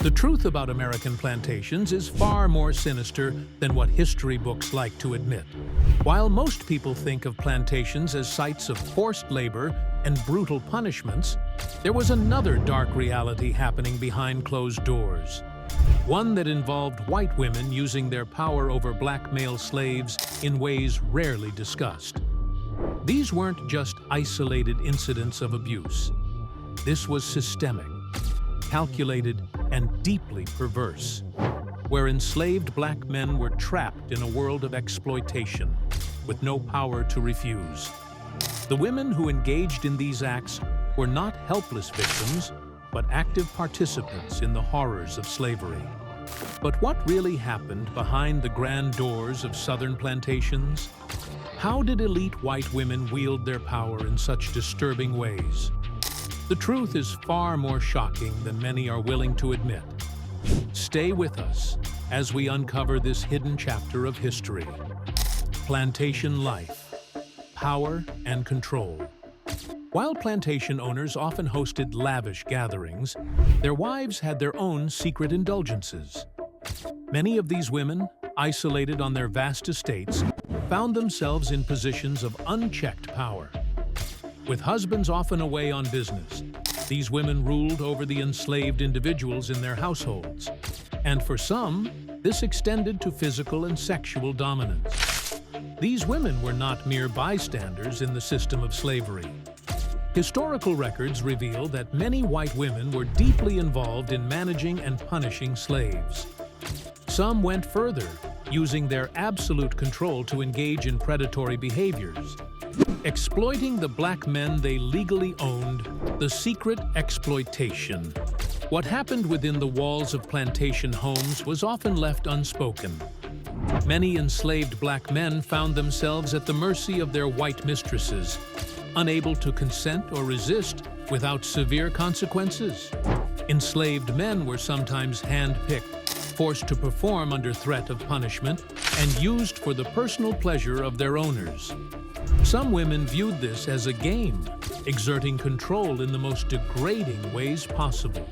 The truth about American plantations is far more sinister than what history books like to admit. While most people think of plantations as sites of forced labor and brutal punishments, there was another dark reality happening behind closed doors. One that involved white women using their power over black male slaves in ways rarely discussed. These weren't just isolated incidents of abuse. This was systemic, calculated, and deeply perverse, where enslaved black men were trapped in a world of exploitation with no power to refuse. The women who engaged in these acts were not helpless victims, but active participants in the horrors of slavery. But what really happened behind the grand doors of Southern plantations? How did elite white women wield their power in such disturbing ways? The truth is far more shocking than many are willing to admit. Stay with us as we uncover this hidden chapter of history. Plantation life, power and control. While plantation owners often hosted lavish gatherings, their wives had their own secret indulgences. Many of these women, isolated on their vast estates, found themselves in positions of unchecked power. With husbands often away on business, these women ruled over the enslaved individuals in their households. And for some, this extended to physical and sexual dominance. These women were not mere bystanders in the system of slavery. Historical records reveal that many white women were deeply involved in managing and punishing slaves. Some went further, using their absolute control to engage in predatory behaviors, exploiting the black men they legally owned. The secret exploitation. What happened within the walls of plantation homes was often left unspoken. Many enslaved black men found themselves at the mercy of their white mistresses, unable to consent or resist without severe consequences. Enslaved men were sometimes hand-picked, forced to perform under threat of punishment, and used for the personal pleasure of their owners. Some women viewed this as a game, exerting control in the most degrading ways possible.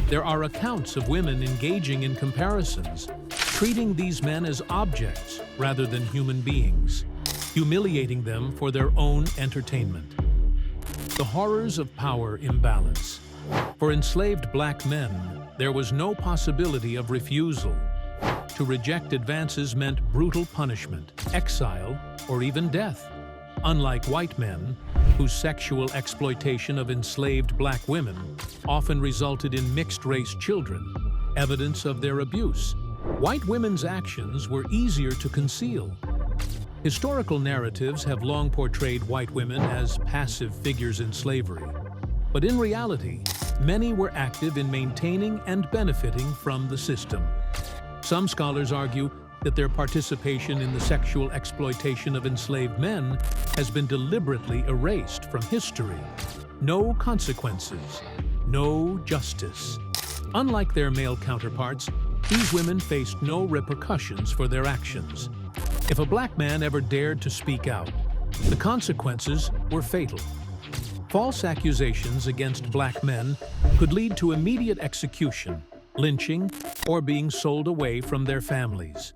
There are accounts of women engaging in comparisons, treating these men as objects rather than human beings, humiliating them for their own entertainment. The horrors of power imbalance. For enslaved black men, there was no possibility of refusal. To reject advances meant brutal punishment, exile, or even death. Unlike white men, whose sexual exploitation of enslaved black women often resulted in mixed-race children, evidence of their abuse, white women's actions were easier to conceal. Historical narratives have long portrayed white women as passive figures in slavery, but in reality, many were active in maintaining and benefiting from the system. Some scholars argue that their participation in the sexual exploitation of enslaved men has been deliberately erased from history. No consequences, no justice. Unlike their male counterparts, these women faced no repercussions for their actions. If a black man ever dared to speak out, the consequences were fatal. False accusations against black men could lead to immediate execution, lynching, or being sold away from their families.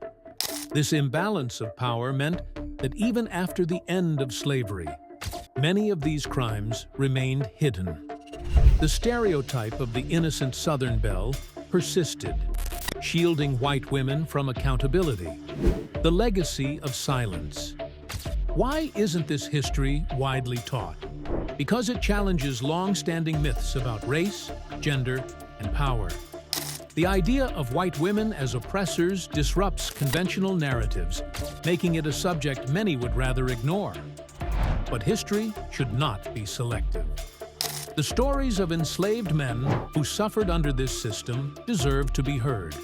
This imbalance of power meant that even after the end of slavery, many of these crimes remained hidden. The stereotype of the innocent Southern belle persisted, shielding white women from accountability. The legacy of silence. Why isn't this history widely taught? Because it challenges long-standing myths about race, gender, and power. The idea of white women as oppressors disrupts conventional narratives, making it a subject many would rather ignore. But history should not be selective. The stories of enslaved men who suffered under this system deserve to be heard.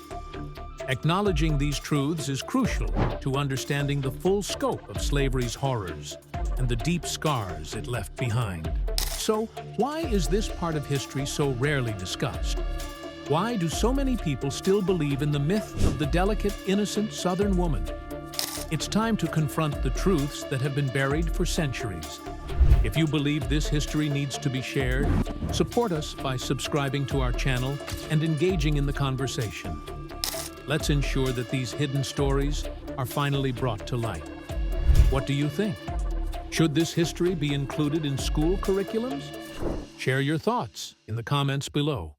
Acknowledging these truths is crucial to understanding the full scope of slavery's horrors and the deep scars it left behind. So, why is this part of history so rarely discussed? Why do so many people still believe in the myth of the delicate, innocent Southern woman? It's time to confront the truths that have been buried for centuries. If you believe this history needs to be shared, Support us by subscribing to our channel and engaging in the conversation. Let's ensure that these hidden stories are finally brought to light. What do you think? Should this history be included in school curriculums? Share your thoughts in the comments below.